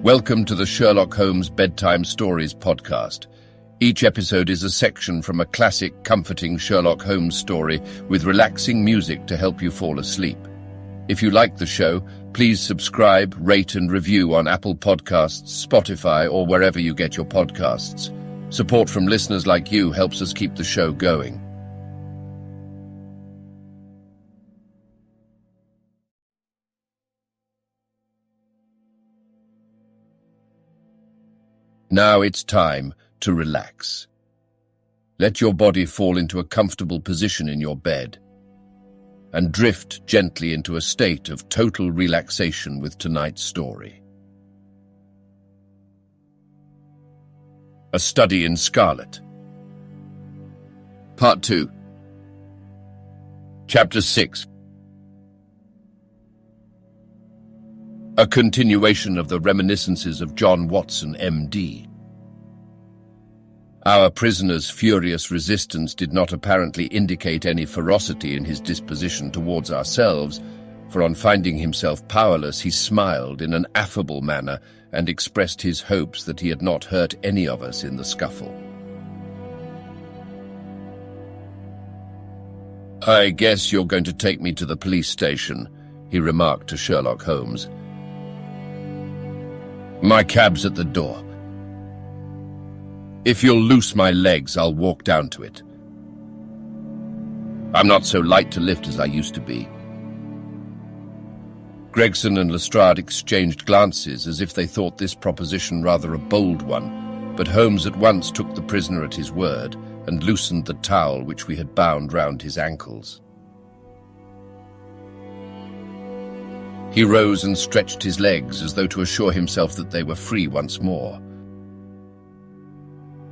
Welcome to the Sherlock Holmes Bedtime Stories podcast. Each episode is a section from a classic, comforting Sherlock Holmes story with relaxing music to help you fall asleep. If you like the show, please subscribe, rate and review on Apple Podcasts, Spotify, or wherever you get your podcasts. Support from listeners like you helps us keep the show going. Now it's time to relax. Let your body fall into a comfortable position in your bed and drift gently into a state of total relaxation with tonight's story. A Study in Scarlet. Part 2. Chapter 6. A continuation of the Reminiscences of John Watson, M.D. Our prisoner's furious resistance did not apparently indicate any ferocity in his disposition towards ourselves, for on finding himself powerless, he smiled in an affable manner and expressed his hopes that he had not hurt any of us in the scuffle. "I guess you're going to take me to the police station," he remarked to Sherlock Holmes. "My cab's at the door. If you'll loose my legs, I'll walk down to it. I'm not so light to lift as I used to be." Gregson and Lestrade exchanged glances as if they thought this proposition rather a bold one, but Holmes at once took the prisoner at his word and loosened the towel which we had bound round his ankles. He rose and stretched his legs as though to assure himself that they were free once more.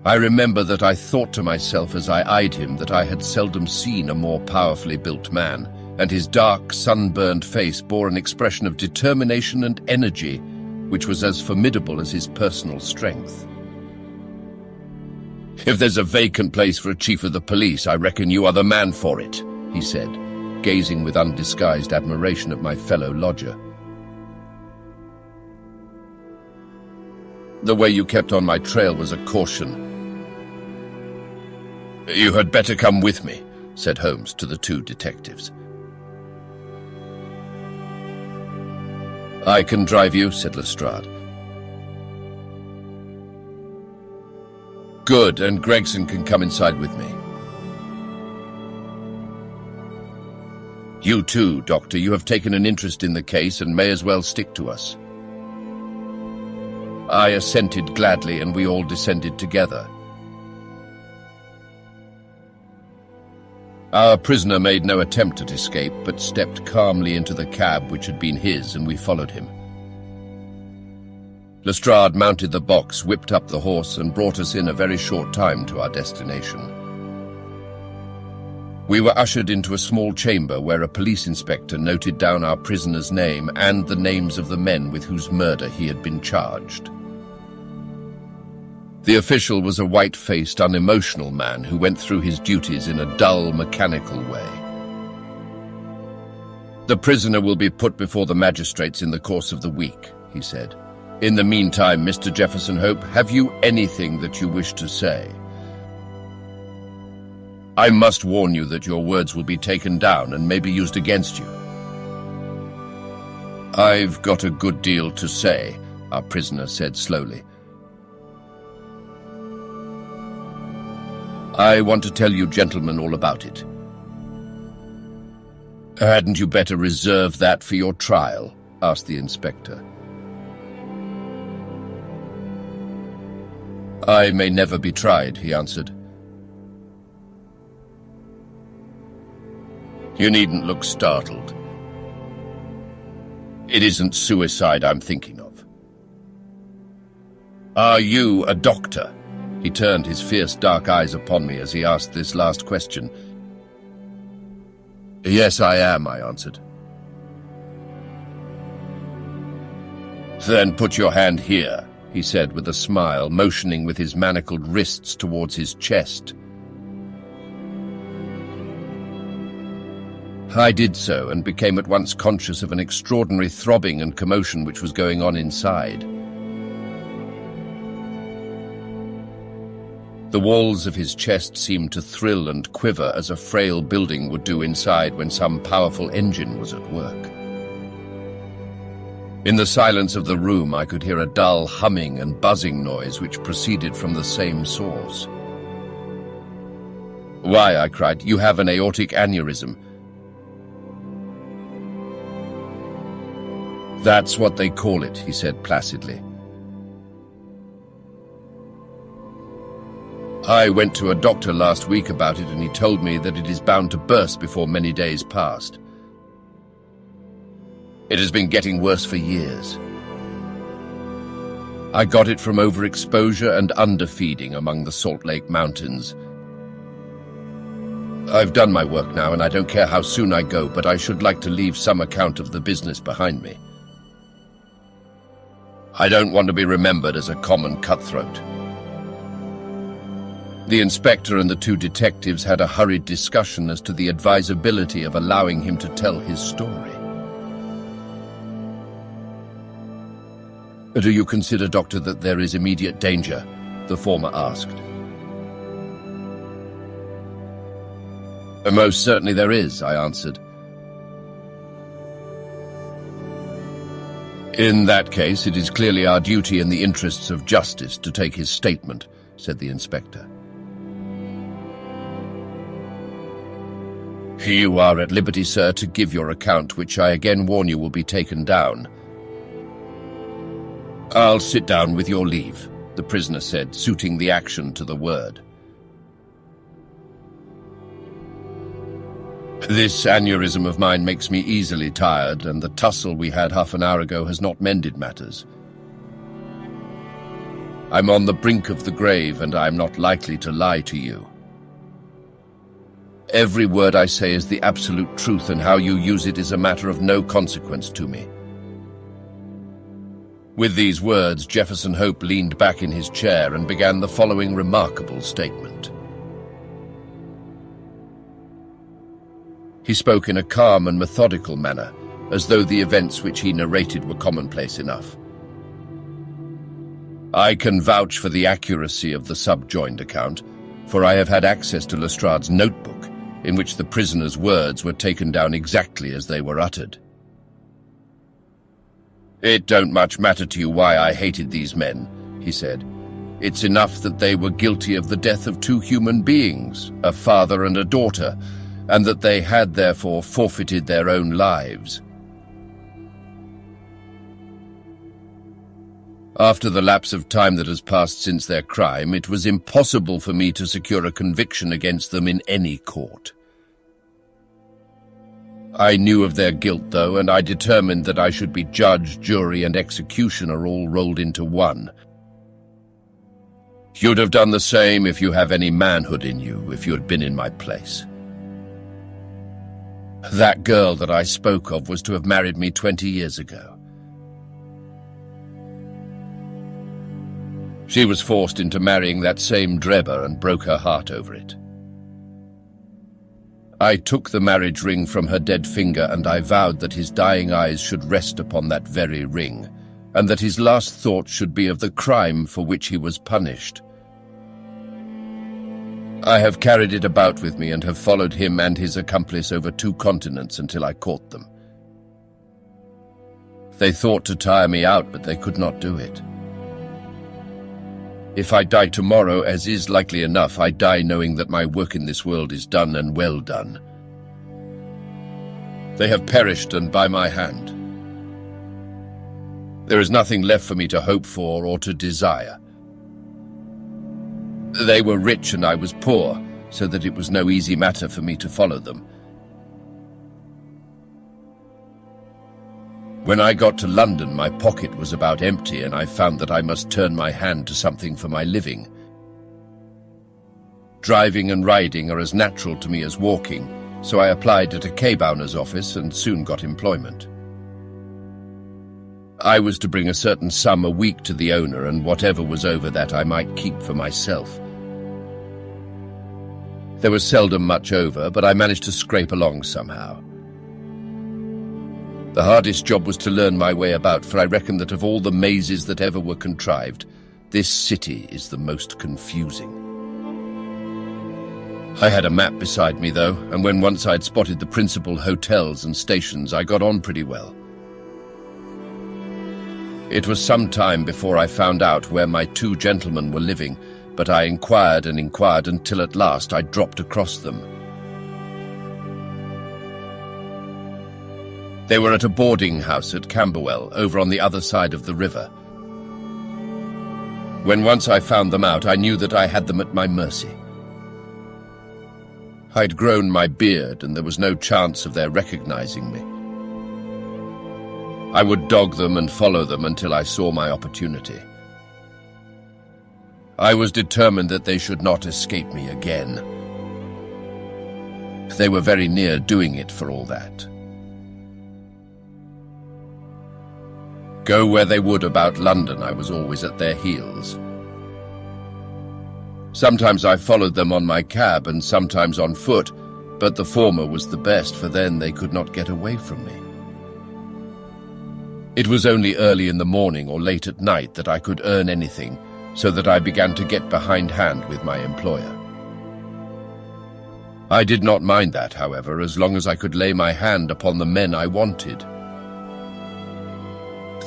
I remember that I thought to myself as I eyed him that I had seldom seen a more powerfully built man, and his dark, sunburned face bore an expression of determination and energy which was as formidable as his personal strength. "If there's a vacant place for a chief of the police, I reckon you are the man for it," he said, gazing with undisguised admiration at my fellow lodger. "The way you kept on my trail was a caution." "You had better come with me," said Holmes to the two detectives. "I can drive you," said Lestrade. "Good, and Gregson can come inside with me." "You too, Doctor. You have taken an interest in the case and may as well stick to us." I assented gladly, and we all descended together. Our prisoner made no attempt at escape, but stepped calmly into the cab which had been his, and we followed him. Lestrade mounted the box, whipped up the horse, and brought us in a very short time to our destination. We were ushered into a small chamber where a police inspector noted down our prisoner's name and the names of the men with whose murder he had been charged. The official was a white-faced, unemotional man who went through his duties in a dull, mechanical way. "The prisoner will be put before the magistrates in the course of the week," he said. "In the meantime, Mr. Jefferson Hope, have you anything that you wish to say?" "I must warn you that your words will be taken down and may be used against you." "I've got a good deal to say," our prisoner said slowly. "I want to tell you gentlemen all about it." "Hadn't you better reserve that for your trial?" asked the inspector. "I may never be tried," he answered. "You needn't look startled. It isn't suicide I'm thinking of." "Are you a doctor?" He turned his fierce dark eyes upon me as he asked this last question. "Yes, I am," I answered. "Then put your hand here," he said with a smile, motioning with his manacled wrists towards his chest. I did so, and became at once conscious of an extraordinary throbbing and commotion which was going on inside. The walls of his chest seemed to thrill and quiver as a frail building would do inside when some powerful engine was at work. In the silence of the room, I could hear a dull humming and buzzing noise which proceeded from the same source. "Why," I cried, "you have an aortic aneurysm." "That's what they call it," he said placidly. "I went to a doctor last week about it, and he told me that it is bound to burst before many days passed. It has been getting worse for years. I got it from overexposure and underfeeding among the Salt Lake Mountains. I've done my work now, and I don't care how soon I go, but I should like to leave some account of the business behind me. I don't want to be remembered as a common cutthroat." The inspector and the two detectives had a hurried discussion as to the advisability of allowing him to tell his story. "Do you consider, Doctor, that there is immediate danger?" the former asked. "Most certainly there is," I answered. "In that case, it is clearly our duty in the interests of justice to take his statement," said the inspector. "You are at liberty, sir, to give your account, which I again warn you will be taken down." "I'll sit down with your leave," the prisoner said, suiting the action to the word. "This aneurysm of mine makes me easily tired, and the tussle we had half an hour ago has not mended matters. I'm on the brink of the grave, and I'm not likely to lie to you. Every word I say is the absolute truth, and how you use it is a matter of no consequence to me." With these words, Jefferson Hope leaned back in his chair and began the following remarkable statement. He spoke in a calm and methodical manner, as though the events which he narrated were commonplace enough. "I can vouch for the accuracy of the subjoined account, for I have had access to Lestrade's notebook, in which the prisoner's words were taken down exactly as they were uttered. It don't much matter to you why I hated these men," he said. "It's enough that they were guilty of the death of two human beings, a father and a daughter, and that they had therefore forfeited their own lives. After the lapse of time that has passed since their crime, it was impossible for me to secure a conviction against them in any court. I knew of their guilt, though, and I determined that I should be judge, jury, and executioner all rolled into one. You'd have done the same if you have any manhood in you, if you had been in my place. That girl that I spoke of was to have married me 20 years ago. She was forced into marrying that same Drebber and broke her heart over it. I took the marriage ring from her dead finger, and I vowed that his dying eyes should rest upon that very ring, and that his last thought should be of the crime for which he was punished. I have carried it about with me and have followed him and his accomplice over 2 continents until I caught them. They thought to tire me out, but they could not do it. If I die tomorrow, as is likely enough, I die knowing that my work in this world is done and well done. They have perished, and by my hand. There is nothing left for me to hope for or to desire. They were rich and I was poor, so that it was no easy matter for me to follow them. When I got to London, my pocket was about empty, and I found that I must turn my hand to something for my living. Driving and riding are as natural to me as walking, so I applied at a cab-owner's office and soon got employment. I was to bring a certain sum a week to the owner, and whatever was over that I might keep for myself. There was seldom much over, but I managed to scrape along somehow. The hardest job was to learn my way about, for I reckon that of all the mazes that ever were contrived, this city is the most confusing. I had a map beside me, though, and when once I'd spotted the principal hotels and stations, I got on pretty well. It was some time before I found out where my two gentlemen were living, but I inquired and inquired until at last I dropped across them. They were at a boarding house at Camberwell, over on the other side of the river. When once I found them out, I knew that I had them at my mercy. I'd grown my beard, and there was no chance of their recognizing me. I would dog them and follow them until I saw my opportunity. I was determined that they should not escape me again. They were very near doing it for all that. Go where they would about London, I was always at their heels. Sometimes I followed them on my cab and sometimes on foot, but the former was the best, for then they could not get away from me. It was only early in the morning or late at night that I could earn anything, so that I began to get behindhand with my employer. I did not mind that, however, as long as I could lay my hand upon the men I wanted.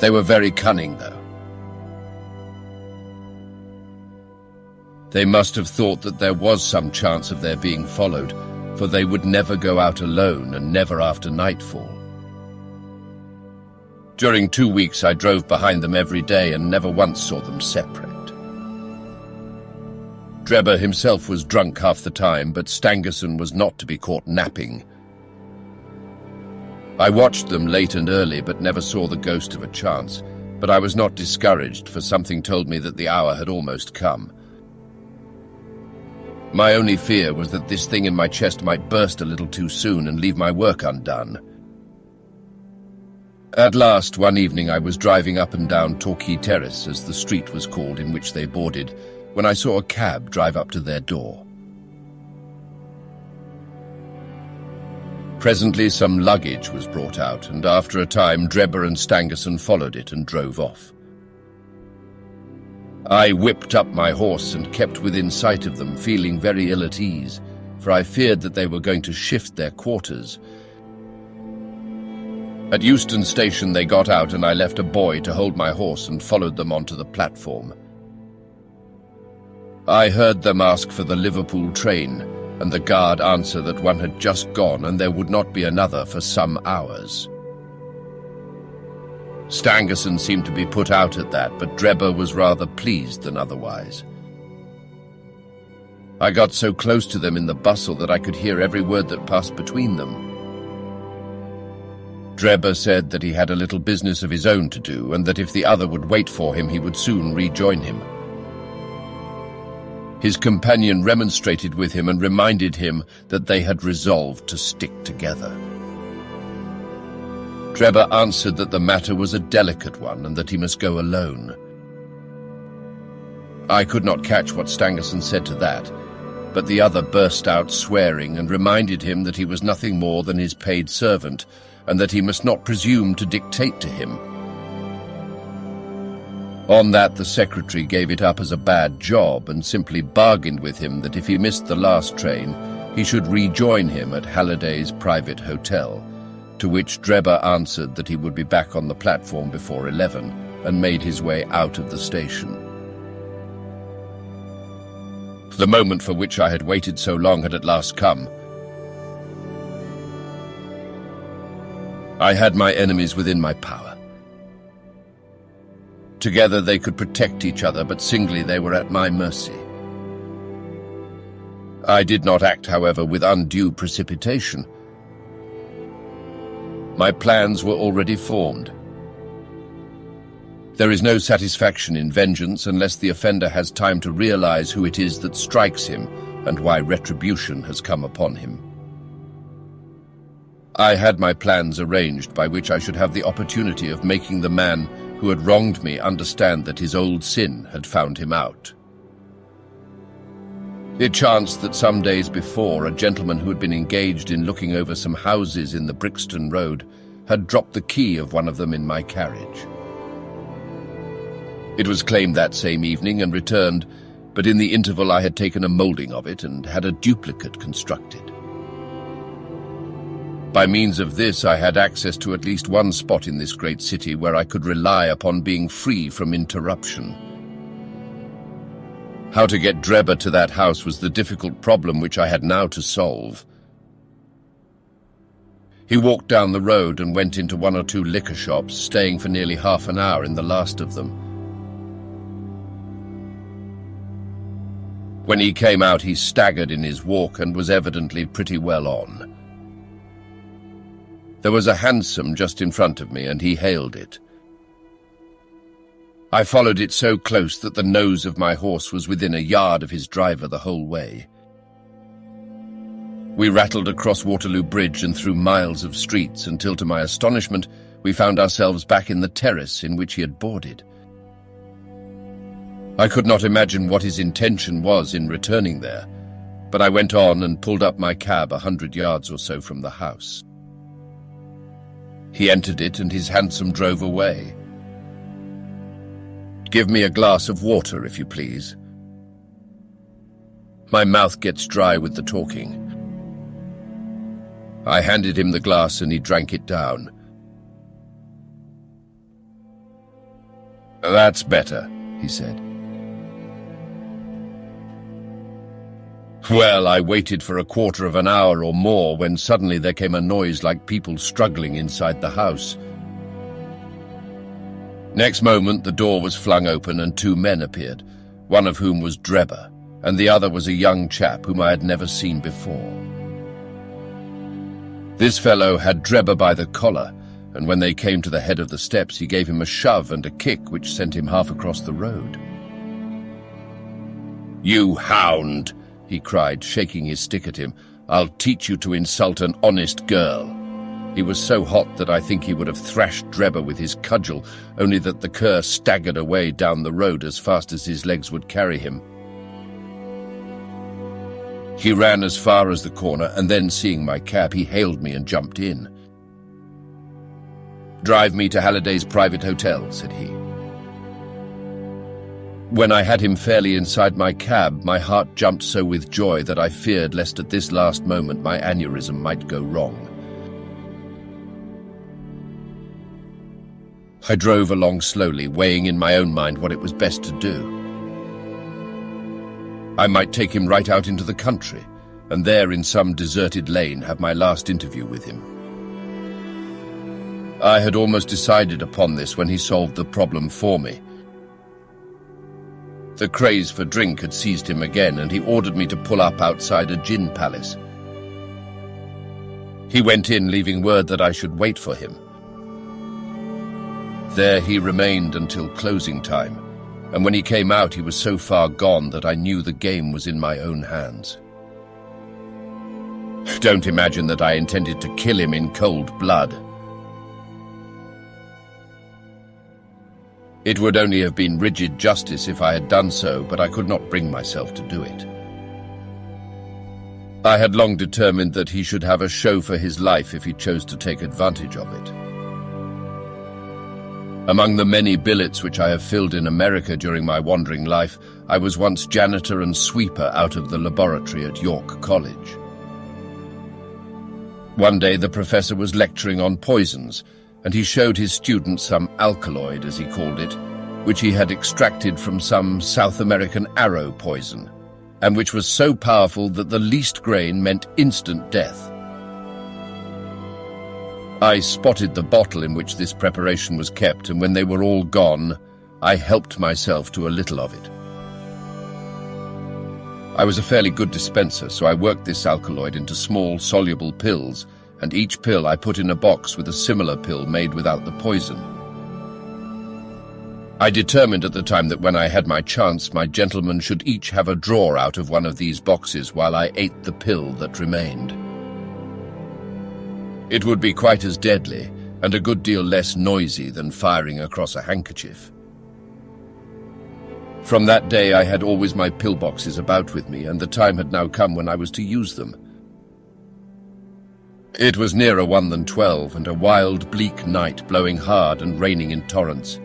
They were very cunning, though. They must have thought that there was some chance of their being followed, for they would never go out alone and never after nightfall. During 2 weeks I drove behind them every day and never once saw them separate. Drebber himself was drunk half the time, but Stangerson was not to be caught napping. I watched them late and early, but never saw the ghost of a chance, but I was not discouraged, for something told me that the hour had almost come. My only fear was that this thing in my chest might burst a little too soon and leave my work undone. At last, one evening I was driving up and down Torquay Terrace, as the street was called in which they boarded, when I saw a cab drive up to their door. Presently some luggage was brought out, and after a time Drebber and Stangerson followed it and drove off. I whipped up my horse and kept within sight of them, feeling very ill at ease, for I feared that they were going to shift their quarters. At Euston Station they got out, and I left a boy to hold my horse and followed them onto the platform. I heard them ask for the Liverpool train, and the guard answer that one had just gone and there would not be another for some hours. Stangerson seemed to be put out at that, but Drebber was rather pleased than otherwise. I got so close to them in the bustle that I could hear every word that passed between them. Drebber said that he had a little business of his own to do, and that if the other would wait for him, he would soon rejoin him. His companion remonstrated with him and reminded him that they had resolved to stick together. Drebber answered that the matter was a delicate one and that he must go alone. I could not catch what Stangerson said to that, but the other burst out swearing and reminded him that he was nothing more than his paid servant and that he must not presume to dictate to him. On that, the secretary gave it up as a bad job and simply bargained with him that if he missed the last train, he should rejoin him at Halliday's private hotel, to which Drebber answered that he would be back on the platform before 11 and made his way out of the station. The moment for which I had waited so long had at last come. I had my enemies within my power. Together they could protect each other, but singly they were at my mercy. I did not act, however, with undue precipitation. My plans were already formed. There is no satisfaction in vengeance unless the offender has time to realize who it is that strikes him and why retribution has come upon him. I had my plans arranged by which I should have the opportunity of making the man who had wronged me understand that his old sin had found him out. It chanced that some days before, a gentleman who had been engaged in looking over some houses in the Brixton Road had dropped the key of one of them in my carriage. It was claimed that same evening and returned, but in the interval I had taken a moulding of it and had a duplicate constructed. By means of this, I had access to at least one spot in this great city where I could rely upon being free from interruption. How to get Drebber to that house was the difficult problem which I had now to solve. He walked down the road and went into one or two liquor shops, staying for nearly half an hour in the last of them. When he came out, he staggered in his walk and was evidently pretty well on. There was a hansom just in front of me, and he hailed it. I followed it so close that the nose of my horse was within a yard of his driver the whole way. We rattled across Waterloo Bridge and through miles of streets until, to my astonishment, we found ourselves back in the terrace in which he had boarded. I could not imagine what his intention was in returning there, but I went on and pulled up my cab 100 yards or so from the house. He entered it and his hansom drove away. "Give me a glass of water, if you please." My mouth gets dry with the talking. I handed him the glass and he drank it down. "That's better," he said. Well, I waited for a quarter of an hour or more when suddenly there came a noise like people struggling inside the house. Next moment the door was flung open and two men appeared, one of whom was Drebber, and the other was a young chap whom I had never seen before. This fellow had Drebber by the collar, and when they came to the head of the steps he gave him a shove and a kick which sent him half across the road. "You hound!" he cried, shaking his stick at him. "I'll teach you to insult an honest girl." He was so hot that I think he would have thrashed Drebber with his cudgel, only that the cur staggered away down the road as fast as his legs would carry him. He ran as far as the corner, and then, seeing my cab, he hailed me and jumped in. "Drive me to Halliday's private hotel," said he. When I had him fairly inside my cab, my heart jumped so with joy that I feared lest at this last moment my aneurysm might go wrong. I drove along slowly, weighing in my own mind what it was best to do. I might take him right out into the country, and there in some deserted lane have my last interview with him. I had almost decided upon this when he solved the problem for me. The craze for drink had seized him again, and he ordered me to pull up outside a gin palace. He went in, leaving word that I should wait for him. There he remained until closing time, and when he came out he was so far gone that I knew the game was in my own hands. Don't imagine that I intended to kill him in cold blood. It would only have been rigid justice if I had done so, but I could not bring myself to do it. I had long determined that he should have a show for his life if he chose to take advantage of it. Among the many billets which I have filled in America during my wandering life, I was once janitor and sweeper out of the laboratory at York College. One day the professor was lecturing on poisons, and he showed his students some alkaloid, as he called it, which he had extracted from some South American arrow poison, and which was so powerful that the least grain meant instant death. I spotted the bottle in which this preparation was kept, and when they were all gone, I helped myself to a little of it. I was a fairly good dispenser, so I worked this alkaloid into small, soluble pills, and each pill I put in a box with a similar pill made without the poison. I determined at the time that when I had my chance, my gentlemen should each have a drawer out of one of these boxes while I ate the pill that remained. It would be quite as deadly, and a good deal less noisy than firing across a handkerchief. From that day I had always my pillboxes about with me, and the time had now come when I was to use them. It was nearer 1 than 12, and a wild, bleak night, blowing hard and raining in torrents.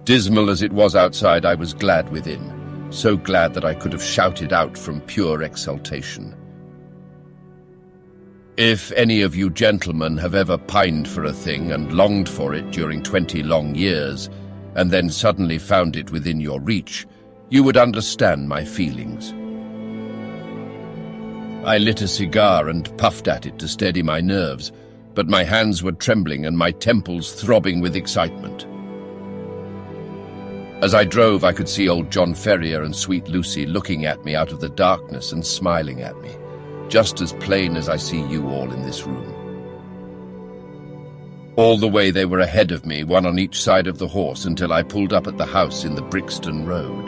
Dismal as it was outside, I was glad within, so glad that I could have shouted out from pure exultation. If any of you gentlemen have ever pined for a thing and longed for it during 20 long years, and then suddenly found it within your reach, you would understand my feelings. I lit a cigar and puffed at it to steady my nerves, but my hands were trembling and my temples throbbing with excitement. As I drove, I could see old John Ferrier and sweet Lucy looking at me out of the darkness and smiling at me, just as plain as I see you all in this room. All the way they were ahead of me, one on each side of the horse, until I pulled up at the house in the Brixton Road.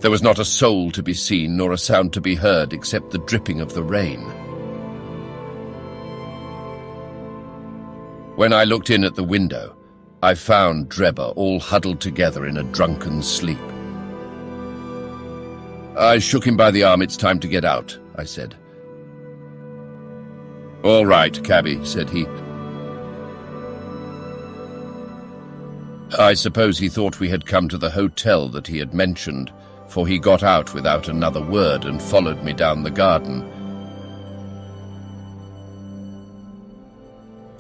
There was not a soul to be seen, nor a sound to be heard, except the dripping of the rain. When I looked in at the window, I found Drebber all huddled together in a drunken sleep. I shook him by the arm. "It's time to get out," I said. "All right, cabby," said he. I suppose he thought we had come to the hotel that he had mentioned, for he got out without another word and followed me down the garden.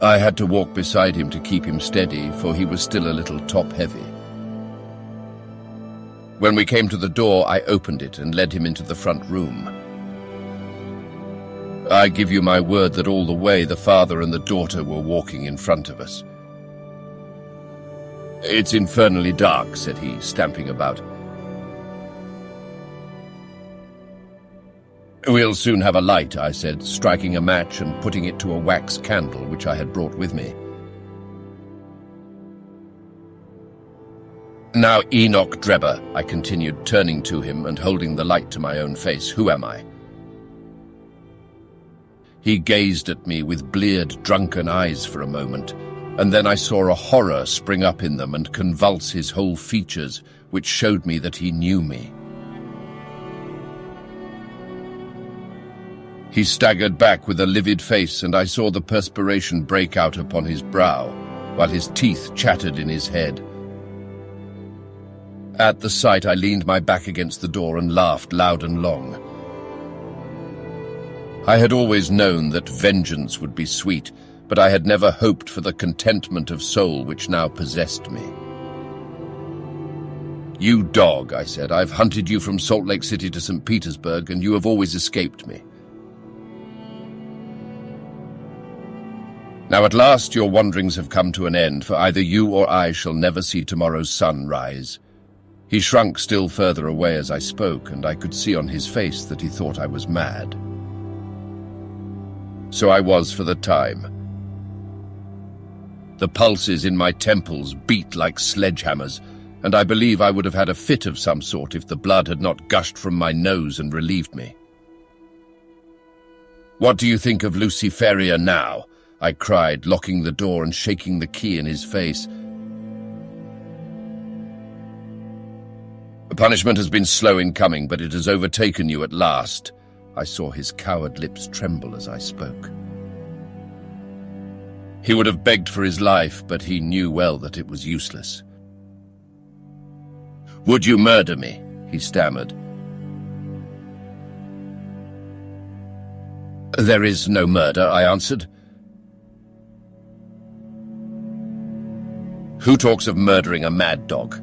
I had to walk beside him to keep him steady, for he was still a little top-heavy. When we came to the door, I opened it and led him into the front room. I give you my word that all the way the father and the daughter were walking in front of us. "It's infernally dark," said he, stamping about. "We'll soon have a light," I said, striking a match and putting it to a wax candle which I had brought with me. "Now, Enoch Drebber," I continued, turning to him and holding the light to my own face, "who am I?" He gazed at me with bleared, drunken eyes for a moment, and then I saw a horror spring up in them and convulse his whole features, which showed me that he knew me. He staggered back with a livid face, and I saw the perspiration break out upon his brow, while his teeth chattered in his head. At the sight, I leaned my back against the door and laughed loud and long. I had always known that vengeance would be sweet, but I had never hoped for the contentment of soul which now possessed me. "You dog," I said, "I've hunted you from Salt Lake City to St. Petersburg, and you have always escaped me. Now at last your wanderings have come to an end, for either you or I shall never see tomorrow's sun rise." He shrunk still further away as I spoke, and I could see on his face that he thought I was mad. So I was for the time. The pulses in my temples beat like sledgehammers, and I believe I would have had a fit of some sort if the blood had not gushed from my nose and relieved me. "What do you think of Lucy Ferrier now?" I cried, locking the door and shaking the key in his face. "The punishment has been slow in coming, but it has overtaken you at last." I saw his coward lips tremble as I spoke. He would have begged for his life, but he knew well that it was useless. "Would you murder me?" he stammered. "There is no murder," I answered. "Who talks of murdering a mad dog?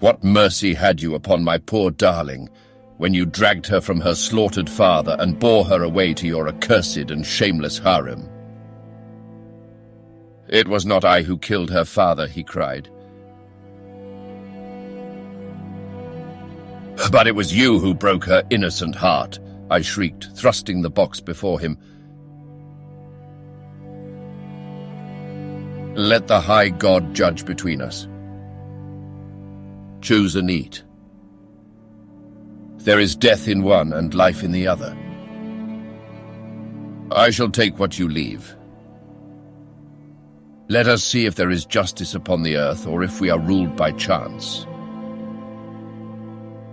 What mercy had you upon my poor darling when you dragged her from her slaughtered father and bore her away to your accursed and shameless harem?" "It was not I who killed her father," he cried. "But it was you who broke her innocent heart," I shrieked, thrusting the box before him. "Let the high God judge between us. Choose and eat. There is death in one and life in the other. I shall take what you leave. Let us see if there is justice upon the earth, or if we are ruled by chance."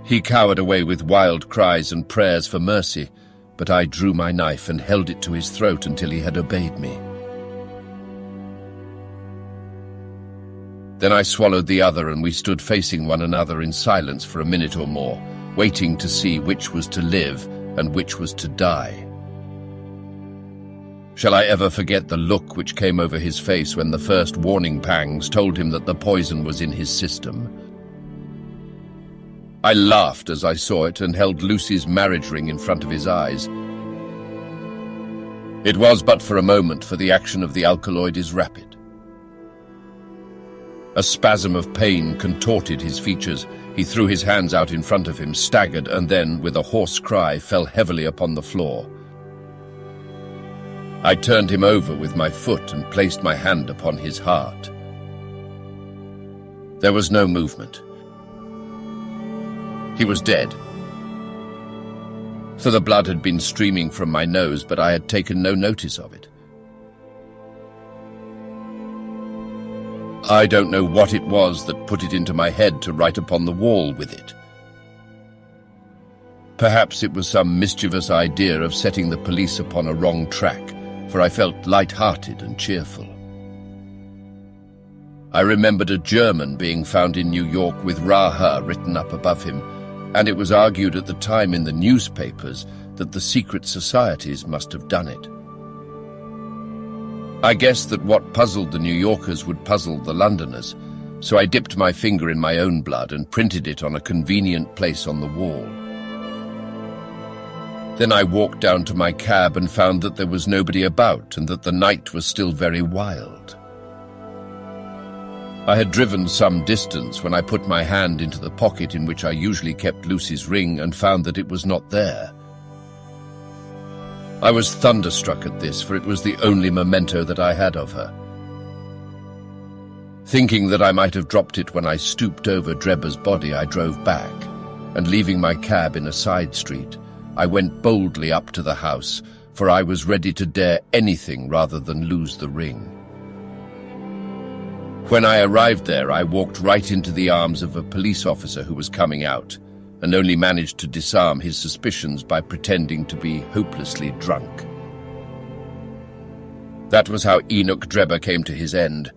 He cowered away with wild cries and prayers for mercy, but I drew my knife and held it to his throat until he had obeyed me. Then I swallowed the other, and we stood facing one another in silence for a minute or more, waiting to see which was to live and which was to die. Shall I ever forget the look which came over his face when the first warning pangs told him that the poison was in his system? I laughed as I saw it and held Lucy's marriage ring in front of his eyes. It was but for a moment, for the action of the alkaloid is rapid. A spasm of pain contorted his features. He threw his hands out in front of him, staggered, and then, with a hoarse cry, fell heavily upon the floor. I turned him over with my foot and placed my hand upon his heart. There was no movement. He was dead. For the blood had been streaming from my nose, but I had taken no notice of it. I don't know what it was that put it into my head to write upon the wall with it. Perhaps it was some mischievous idea of setting the police upon a wrong track, for I felt light-hearted and cheerful. I remembered a German being found in New York with Raha written up above him, and it was argued at the time in the newspapers that the secret societies must have done it. I guessed that what puzzled the New Yorkers would puzzle the Londoners, so I dipped my finger in my own blood and printed it on a convenient place on the wall. Then I walked down to my cab and found that there was nobody about and that the night was still very wild. I had driven some distance when I put my hand into the pocket in which I usually kept Lucy's ring and found that it was not there. I was thunderstruck at this, for it was the only memento that I had of her. Thinking that I might have dropped it when I stooped over Drebber's body, I drove back, and leaving my cab in a side street, I went boldly up to the house, for I was ready to dare anything rather than lose the ring. When I arrived there, I walked right into the arms of a police officer who was coming out, and only managed to disarm his suspicions by pretending to be hopelessly drunk. That was how Enoch Drebber came to his end.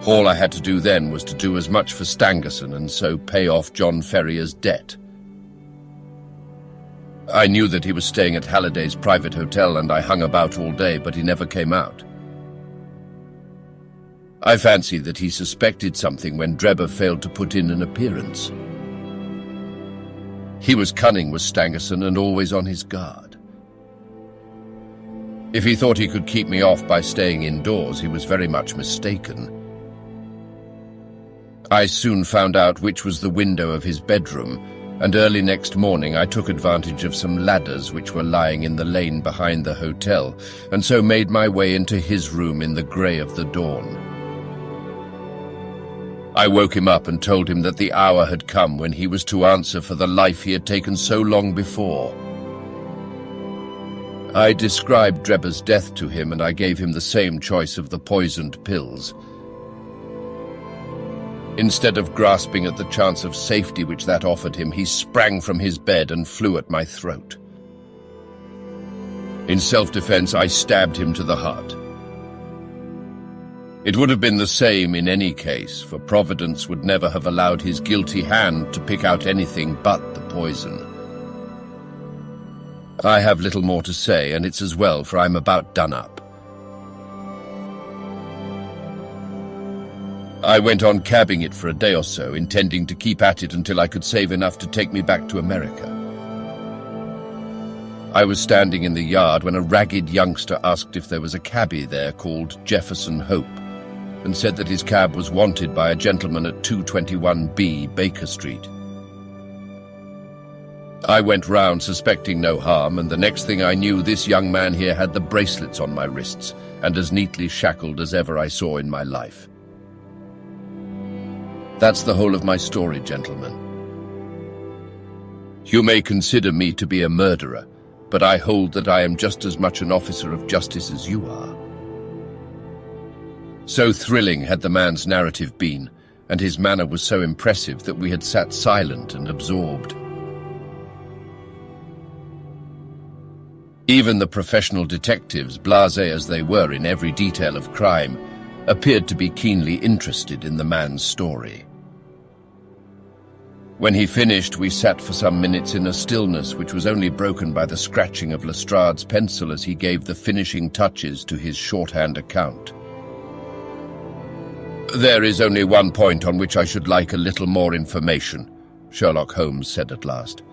All I had to do then was to do as much for Stangerson and so pay off John Ferrier's debt. I knew that he was staying at Halliday's private hotel, and I hung about all day, but he never came out. I fancied that he suspected something when Drebber failed to put in an appearance. He was cunning, was Stangerson, and always on his guard. If he thought he could keep me off by staying indoors, he was very much mistaken. I soon found out which was the window of his bedroom, and early next morning I took advantage of some ladders which were lying in the lane behind the hotel, and so made my way into his room in the grey of the dawn. I woke him up and told him that the hour had come when he was to answer for the life he had taken so long before. I described Drebber's death to him, and I gave him the same choice of the poisoned pills. Instead of grasping at the chance of safety which that offered him, he sprang from his bed and flew at my throat. In self-defense, I stabbed him to the heart. It would have been the same in any case, for Providence would never have allowed his guilty hand to pick out anything but the poison. I have little more to say, and it's as well, for I'm about done up. I went on cabbing it for a day or so, intending to keep at it until I could save enough to take me back to America. I was standing in the yard when a ragged youngster asked if there was a cabbie there called Jefferson Hope, and said that his cab was wanted by a gentleman at 221B Baker Street. I went round suspecting no harm, and the next thing I knew, this young man here had the bracelets on my wrists, and as neatly shackled as ever I saw in my life. That's the whole of my story, gentlemen. You may consider me to be a murderer, but I hold that I am just as much an officer of justice as you are. So thrilling had the man's narrative been, and his manner was so impressive that we had sat silent and absorbed. Even the professional detectives, blasé as they were in every detail of crime, appeared to be keenly interested in the man's story. When he finished, we sat for some minutes in a stillness which was only broken by the scratching of Lestrade's pencil as he gave the finishing touches to his shorthand account. "There is only one point on which I should like a little more information," Sherlock Holmes said at last.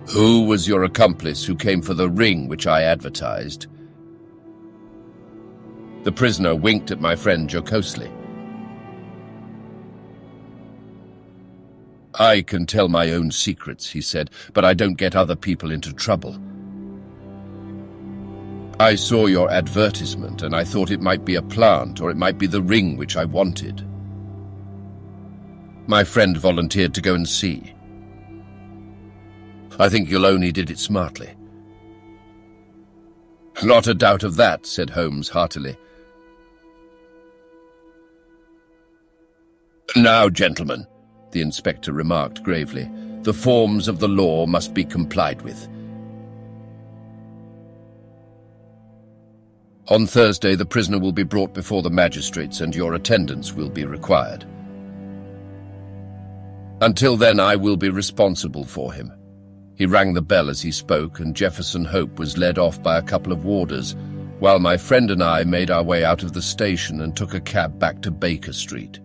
"Who was your accomplice who came for the ring which I advertised?" The prisoner winked at my friend jocosely. "I can tell my own secrets," he said, "but I don't get other people into trouble. I saw your advertisement, and I thought it might be a plant, or it might be the ring which I wanted. My friend volunteered to go and see. I think you'll only did it smartly." "Not a doubt of that," said Holmes heartily. "Now, gentlemen," the inspector remarked gravely, "the forms of the law must be complied with. On Thursday, the prisoner will be brought before the magistrates, and your attendance will be required. Until then, I will be responsible for him." He rang the bell as he spoke, and Jefferson Hope was led off by a couple of warders, while my friend and I made our way out of the station and took a cab back to Baker Street.